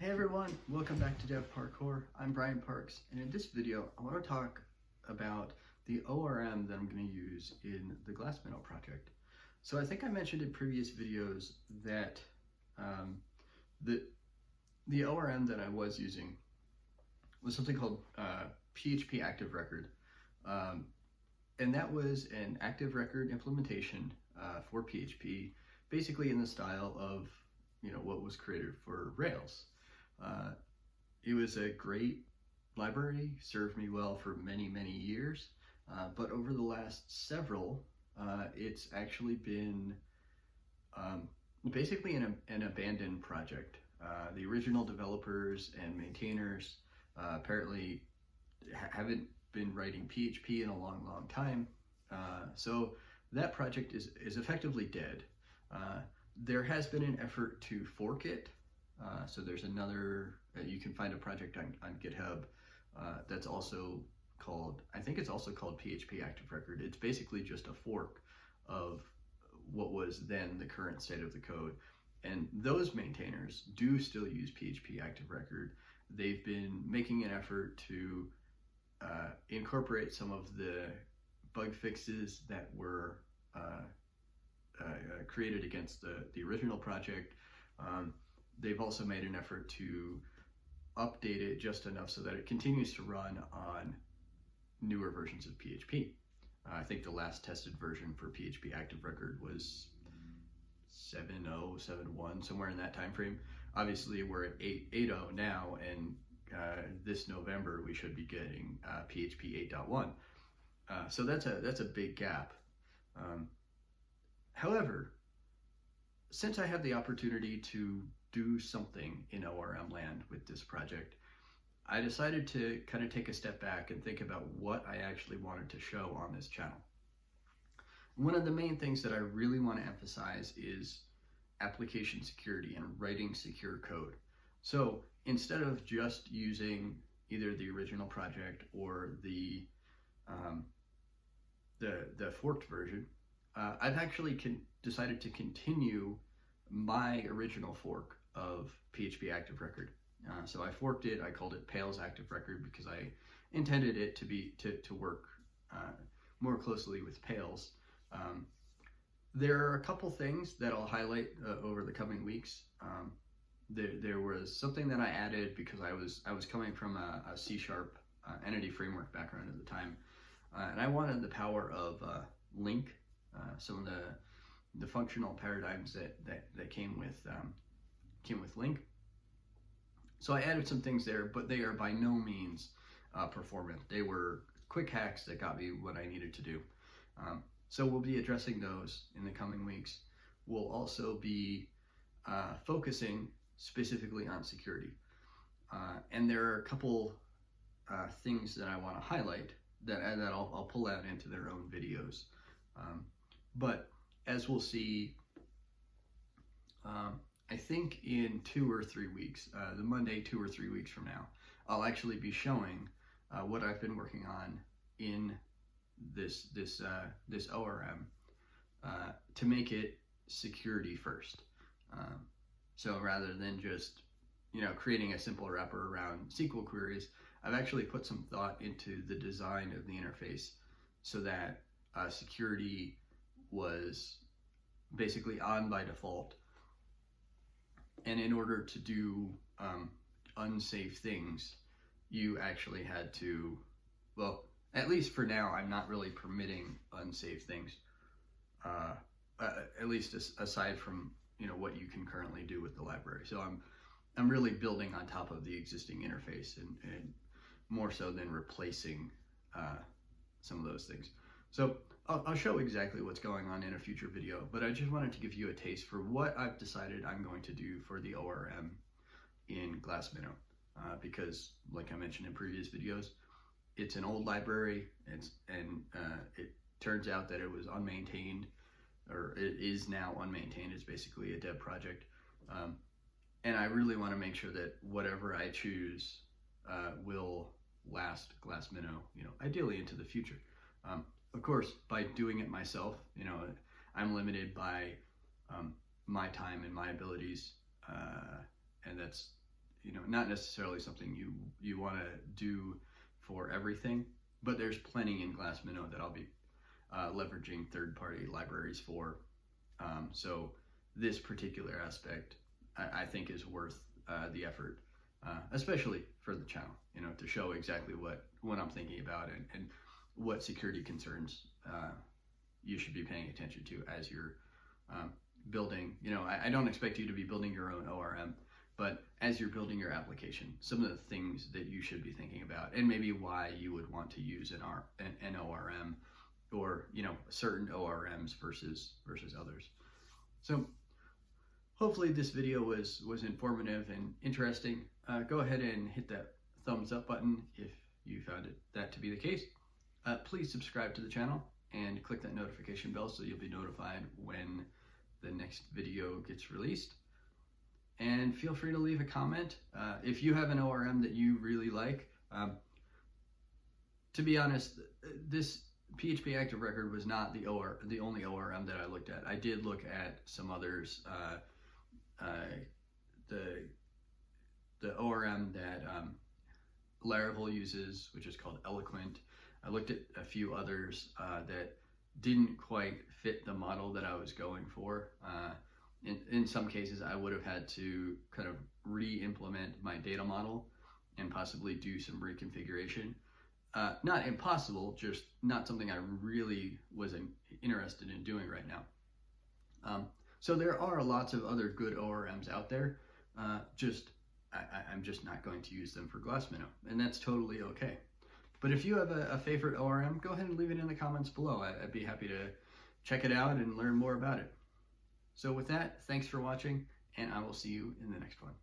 Hey everyone, welcome back to Dev Parkour. I'm Brian Parks, and in this video I want to talk about the ORM that I'm going to use in the Glassminnow project. So I think I mentioned in previous videos that the ORM that I was using was something called PHP Active Record, and that was an active record implementation for PHP, basically in the style of what was created for Rails. It was a great library, served me well for many years, but over the last several, it's actually been basically an abandoned project. The original developers and maintainers apparently haven't been writing PHP in a long time, so that project is effectively dead. There has been an effort to fork it. So there's another, you can find a project on GitHub that's also called, I think it's also called PHP Active Record. It's basically just a fork of what was then the current state of the code. And those maintainers do still use PHP Active Record. They've been making an effort to incorporate some of the bug fixes that were created against the original project. They've also made an effort to update it just enough so that it continues to run on newer versions of PHP. I think the last tested version for PHP Active Record was 7.0, 7.1, somewhere in that time frame. Obviously, we're at 8.0 now, and this November we should be getting PHP 8.1. So that's a big gap. However, since I have the opportunity to do something in ORM land with this project, I decided to kind of take a step back and think about what I actually wanted to show on this channel. One of the main things that I really want to emphasize is application security and writing secure code. So instead of just using either the original project or the forked version, I've actually decided to continue my original fork of PHP Active Record. So I forked it. I called it Pales Active Record because I intended it to work more closely with Pales. There are a couple things that I'll highlight over the coming weeks. There was something that I added because I was coming from a C# entity framework background at the time, and I wanted the power of link, some of the functional paradigms that came with link. So I added some things there, but they are by no means performant. They were quick hacks that got me what I needed to do. So we'll be addressing those in the coming weeks. We'll also be focusing specifically on security. And there are a couple things that I want to highlight that I'll pull out into their own videos. But as we'll see, I think in 2 or 3 weeks, the Monday 2 or 3 weeks from now, I'll actually be showing what I've been working on in this ORM to make it security first. So rather than just creating a simple wrapper around SQL queries, I've actually put some thought into the design of the interface so that security was basically on by default. And in order to do unsafe things, you actually had to, well, at least for now, I'm not really permitting unsafe things, at least aside from what you can currently do with the library. So I'm really building on top of the existing interface and more so than replacing some of those things. So I'll show exactly what's going on in a future video, but I just wanted to give you a taste for what I've decided I'm going to do for the ORM in Glassminnow, because like I mentioned in previous videos, it's an old library, and it turns out that it was unmaintained, or it is now unmaintained. It's basically a dev project, and I really want to make sure that whatever I choose will last Glassminnow, ideally into the future. Of course, by doing it myself, I'm limited by my time and my abilities, and that's not necessarily something you want to do for everything, but there's plenty in Glassminnow that I'll be leveraging third-party libraries for. So this particular aspect, I think, is worth the effort, especially for the channel, to show exactly what I'm thinking about and what security concerns you should be paying attention to as you're building. I don't expect you to be building your own ORM, but as you're building your application, some of the things that you should be thinking about, and maybe why you would want to use an ORM, or certain ORMs versus others. So hopefully this video was informative and interesting. Go ahead and hit that thumbs up button if you found that to be the case. Please subscribe to the channel and click that notification bell so you'll be notified when the next video gets released. And feel free to leave a comment if you have an ORM that you really like. To be honest, this PHP Active Record was not the only ORM that I looked at. I did look at some others. The ORM that Laravel uses, which is called Eloquent. I looked at a few others that didn't quite fit the model that I was going for. In some cases, I would have had to kind of re-implement my data model and possibly do some reconfiguration. Not impossible, just not something I really was interested in doing right now. So there are lots of other good ORMs out there. I'm just not going to use them for Glassminnow, and that's totally okay. But if you have a favorite ORM, go ahead and leave it in the comments below. I'd be happy to check it out and learn more about it. So with that, thanks for watching, and I will see you in the next one.